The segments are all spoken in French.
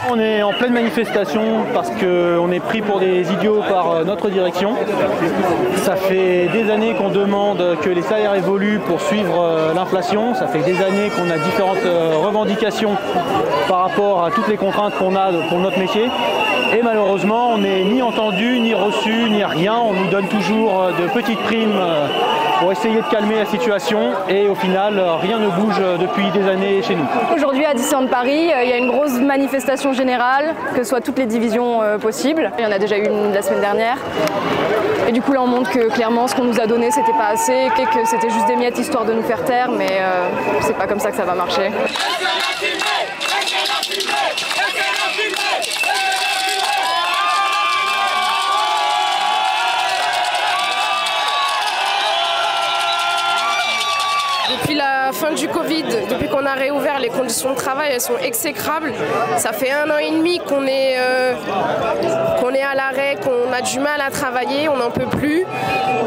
On est en pleine manifestation parce qu'on est pris pour des idiots par notre direction. Ça fait des années qu'on demande que les salaires évoluent pour suivre l'inflation. Ça fait des années qu'on a différentes revendications par rapport à toutes les contraintes qu'on a pour notre métier. Et malheureusement, on n'est ni entendu, ni reçu, ni rien. On nous donne toujours de petites primes pour essayer de calmer la situation. Et au final, rien ne bouge depuis des années chez nous. Aujourd'hui, à Disneyland Paris, il y a une grosse manifestation générale, que ce soit toutes les divisions possibles. Il y en a déjà eu une la semaine dernière. Et du coup, là, on montre que clairement, ce qu'on nous a donné, c'était pas assez, et que c'était juste des miettes histoire de nous faire taire, mais c'est pas comme ça que ça va marcher. Depuis la fin du Covid, depuis qu'on a réouvert, les conditions de travail elles sont exécrables. Ça fait 1 an et demi qu'on est à l'arrêt, qu'on a du mal à travailler, on n'en peut plus.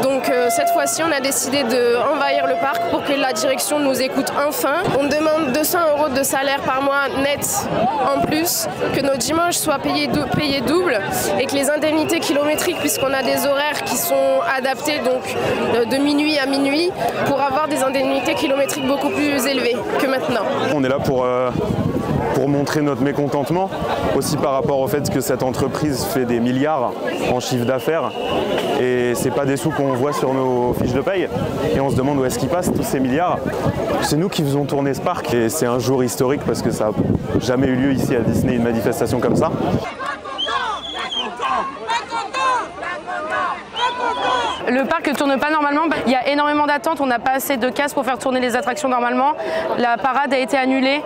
Donc cette fois-ci, on a décidé d'envahir le parc pour que la direction nous écoute enfin. On demande 200 € de salaire par mois net en plus, que nos dimanches soient payés double et que les indemnités kilométriques, puisqu'on a des horaires qui sont adaptés donc de minuit à minuit, pour avoir des indemnités kilométriques beaucoup plus élevées que maintenant. On est là pour montrer notre mécontentement, aussi par rapport au fait que cette entreprise fait des milliards en chiffre d'affaires et c'est pas des sous qu'on voit sur nos fiches de paye et on se demande où est-ce qu'ils passent tous ces milliards. C'est nous qui faisons tourner ce parc et c'est un jour historique parce que ça n'a jamais eu lieu ici à Disney, une manifestation comme ça. Le parc ne tourne pas normalement, il y a énormément d'attentes, on n'a pas assez de cases pour faire tourner les attractions normalement. La parade a été annulée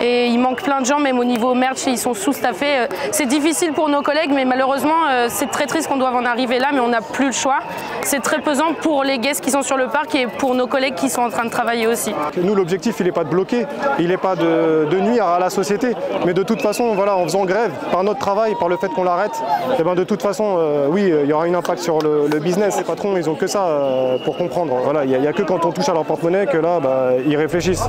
et il manque plein de gens, même au niveau merch, ils sont sous-staffés. C'est difficile pour nos collègues, mais malheureusement, c'est très triste qu'on doive en arriver là, mais on n'a plus le choix. C'est très pesant pour les guests qui sont sur le parc et pour nos collègues qui sont en train de travailler aussi. Nous, l'objectif, il n'est pas de bloquer, il n'est pas de nuire à la société, mais de toute façon, voilà, en faisant grève, par notre travail, par le fait qu'on l'arrête, et ben de toute façon, oui, il y aura un impact sur le business. Les patrons, ils ont que ça pour comprendre. Voilà, il n'y a que quand on touche à leur porte-monnaie que là, ils réfléchissent.